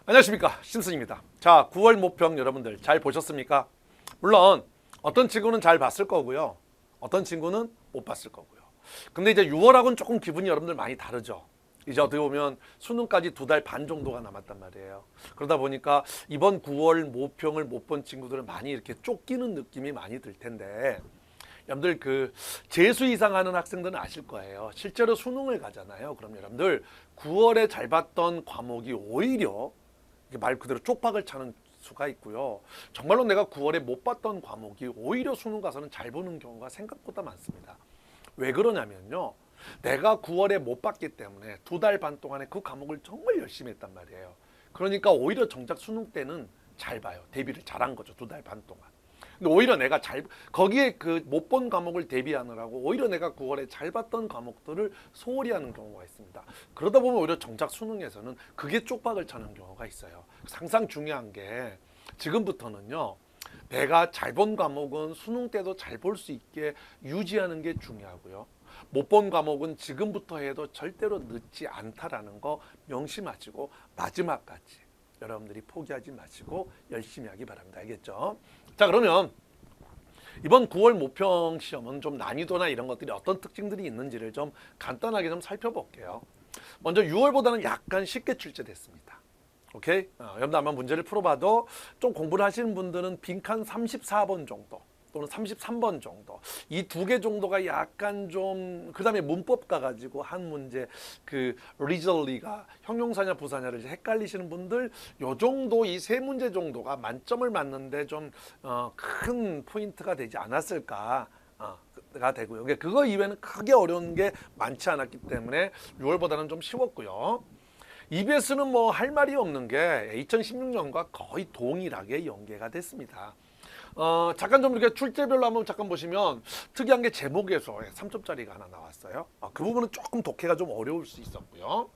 안녕하십니까, 심슨입니다. 자, 9월 모평 여러분들 잘 보셨습니까? 물론 어떤 친구는 잘 봤을 거고요, 어떤 친구는 못 봤을 거고요. 근데 이제 6월하고는 조금 기분이 여러분들 많이 다르죠. 이제 어떻게 보면 수능까지 2달 반 정도가 남았단 말이에요. 그러다 보니까 이번 9월 모평을 못 본 친구들은 많이 이렇게 쫓기는 느낌이 많이 들 텐데, 여러분들 그 재수 이상 하는 학생들은 아실 거예요. 실제로 수능을 가잖아요. 그럼 여러분들 9월에 잘 봤던 과목이 오히려 말 그대로 쪽박을 차는 수가 있고요. 정말로 내가 9월에 못 봤던 과목이 오히려 수능 가서는 잘 보는 경우가 생각보다 많습니다. 왜 그러냐면요, 내가 9월에 못 봤기 때문에 2달 반 동안에 그 과목을 정말 열심히 했단 말이에요. 그러니까 오히려 정작 수능 때는 잘 봐요. 대비를 잘한 거죠, 2달 반 동안. 근데 오히려 내가 거기에 그 못 본 과목을 대비하느라고 오히려 내가 9월에 잘 봤던 과목들을 소홀히 하는 경우가 있습니다. 그러다 보면 오히려 정작 수능에서는 그게 쪽박을 차는 경우가 있어요. 항상 중요한 게 지금부터는요, 내가 잘 본 과목은 수능 때도 잘 볼 수 있게 유지하는 게 중요하고요, 못 본 과목은 지금부터 해도 절대로 늦지 않다라는 거 명심하시고 마지막까지 여러분들이 포기하지 마시고 열심히 하기 바랍니다. 알겠죠? 자, 그러면 이번 9월 모평 시험은 좀 난이도나 이런 것들이 어떤 특징들이 있는지를 좀 간단하게 좀 살펴볼게요. 먼저 6월보다는 약간 쉽게 출제됐습니다. 오케이? 여러분들 아마 문제를 풀어봐도 좀 공부를 하시는 분들은 빈칸 34번 정도 또는 33번 정도, 이 2개 정도가 약간 좀, 그 다음에 문법 가가지고 한 문제, 그 리절리가 형용사냐 부사냐를 헷갈리시는 분들, 요 정도, 이 3문제 정도가 만점을 맞는데 좀 큰 포인트가 되지 않았을까 가 되고요. 그거 이외에는 크게 어려운 게 많지 않았기 때문에 6월보다는 좀 쉬웠고요. EBS는 뭐 할 말이 없는 게 2016년과 거의 동일하게 연계가 됐습니다. 잠깐 좀 이렇게 출제별로 한번 잠깐 보시면 특이한 게 제목에서 3점짜리가 하나 나왔어요. 그 부분은 조금 독해가 좀 어려울 수 있었고요.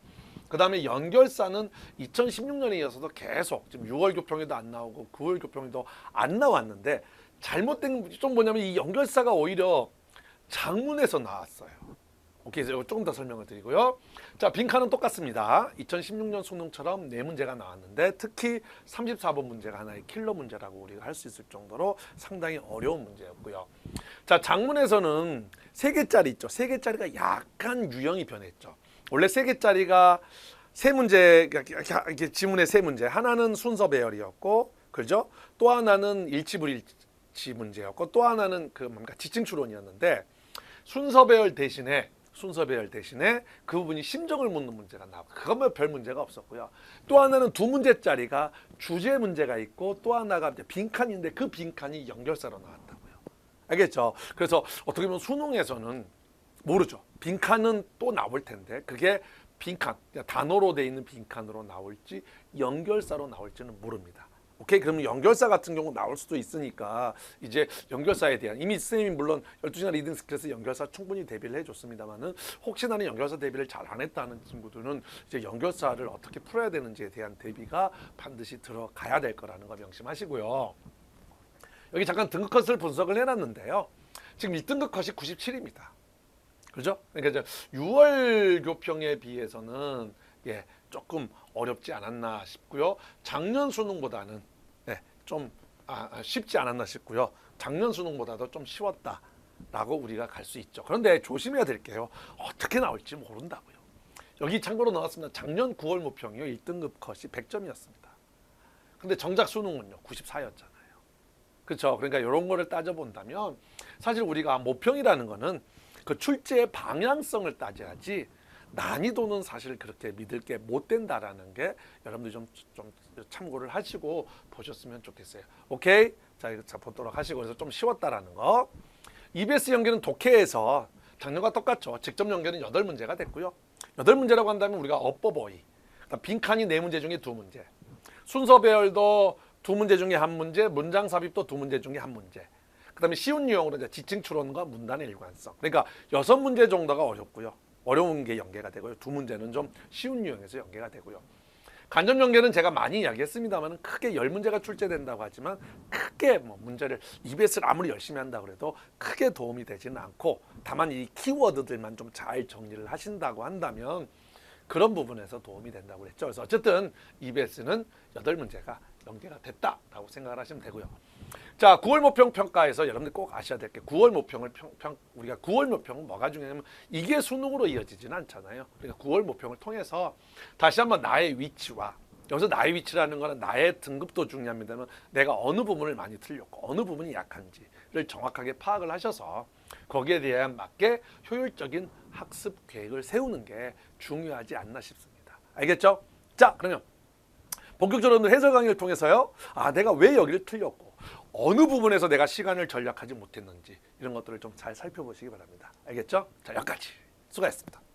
그 다음에 연결사는 2016년에 이어서도 계속 지금 6월 교평에도 안 나오고 9월 교평에도 안 나왔는데, 잘못된 좀 뭐냐면 이 연결사가 오히려 장문에서 나왔어요. 오케이, 그래서 조금 더 설명을 드리고요. 자, 빈칸은 똑같습니다. 2016년 수능처럼 4문제가 나왔는데 특히 34번 문제가 하나의 킬러 문제라고 우리가 할 수 있을 정도로 상당히 어려운 문제였고요. 자, 장문에서는 3개짜리 있죠. 3개짜리가 약간 유형이 변했죠. 원래 3개짜리가 3문제, 이렇게 지문의 3문제. 하나는 순서 배열이었고, 그죠? 또 하나는 일치불일치 문제였고, 또 하나는 그 뭔가 지층 추론이었는데, 순서 배열 대신에 그 부분이 심정을 묻는 문제가 나오고, 그것만 별 문제가 없었고요. 또 하나는 2문제짜리가 주제 문제가 있고, 또 하나가 이제 빈칸인데 그 빈칸이 연결사로 나왔다고요. 알겠죠? 그래서 어떻게 보면 수능에서는 모르죠. 빈칸은 또 나올 텐데 그게 빈칸, 단어로 돼 있는 빈칸으로 나올지 연결사로 나올지는 모릅니다. 오케이? 그러면 연결사 같은 경우 나올 수도 있으니까 이제 연결사에 대한, 이미 선생님이 물론 12시간 리딩 스킬에서 연결사 충분히 대비를 해줬습니다만은, 혹시 나는 연결사 대비를 잘 안 했다는 친구들은 이제 연결사를 어떻게 풀어야 되는지에 대한 대비가 반드시 들어가야 될 거라는 거 명심하시고요. 여기 잠깐 등급 컷을 분석을 해놨는데요. 지금 1등급 컷이 97입니다. 그죠? 그러니까 이제 6월 교평에 비해서는 조금 어렵지 않았나 싶고요. 작년 수능보다는 좀 쉽지 않았나 싶고요. 작년 수능보다도 좀 쉬웠다라고 우리가 갈 수 있죠. 그런데 조심해야 될 게요, 어떻게 나올지 모른다고요. 여기 참고로 나왔습니다. 작년 9월 모평이요, 1등급 컷이 100점이었습니다. 근데 정작 수능은요 94였잖아요. 그렇죠? 그러니까 이런 거를 따져본다면 사실 우리가 모평이라는 거는 그 출제의 방향성을 따져야지, 난이도는 사실 그렇게 믿을 게 못 된다라는 게 여러분들 좀 참고를 하시고 보셨으면 좋겠어요. 오케이? 자, 이거 보도록 하시고, 그래서 좀 쉬웠다라는 거. EBS 연계는 독해에서 작년과 똑같죠. 직접 연계는 8문제가 됐고요. 8문제라고 한다면 우리가 업버버이, 그러니까 빈칸이 4문제 중에 2문제, 순서 배열도 2문제 중에 1문제, 문장 삽입도 2문제 중에 1문제, 그 다음에 쉬운 유형으로 이제 지층 추론과 문단의 일관성. 그러니까 6문제 정도가 어렵고요. 어려운 게 연계가 되고요. 2문제는 좀 쉬운 유형에서 연계가 되고요. 간접 연계는 제가 많이 이야기했습니다만 크게 10문제가 출제된다고 하지만 크게 뭐 문제를 EBS를 아무리 열심히 한다고 해도 크게 도움이 되지는 않고, 다만 이 키워드들만 좀 잘 정리를 하신다고 한다면 그런 부분에서 도움이 된다고 그랬죠. 그래서 어쨌든 EBS는 8문제가 연계가 됐다라고 생각을 하시면 되고요. 자, 9월 모평 평가에서 여러분들 꼭 아셔야 될 게 9월 모평을 우리가 9월 모평은 뭐가 중요하냐면 이게 수능으로 이어지지는 않잖아요. 그러니까 9월 모평을 통해서 다시 한번 나의 위치와 여기서 나의 위치라는 거는 나의 등급도 중요합니다만 내가 어느 부분을 많이 틀렸고 어느 부분이 약한지를 정확하게 파악을 하셔서 거기에 대한 맞게 효율적인 학습 계획을 세우는 게 중요하지 않나 싶습니다. 알겠죠? 자, 그러면 본격적으로 해설 강의를 통해서요. 아, 내가 왜 여기를 틀렸고 어느 부분에서 내가 시간을 전략하지 못했는지 이런 것들을 좀 잘 살펴보시기 바랍니다. 알겠죠? 자, 여기까지. 수고하셨습니다.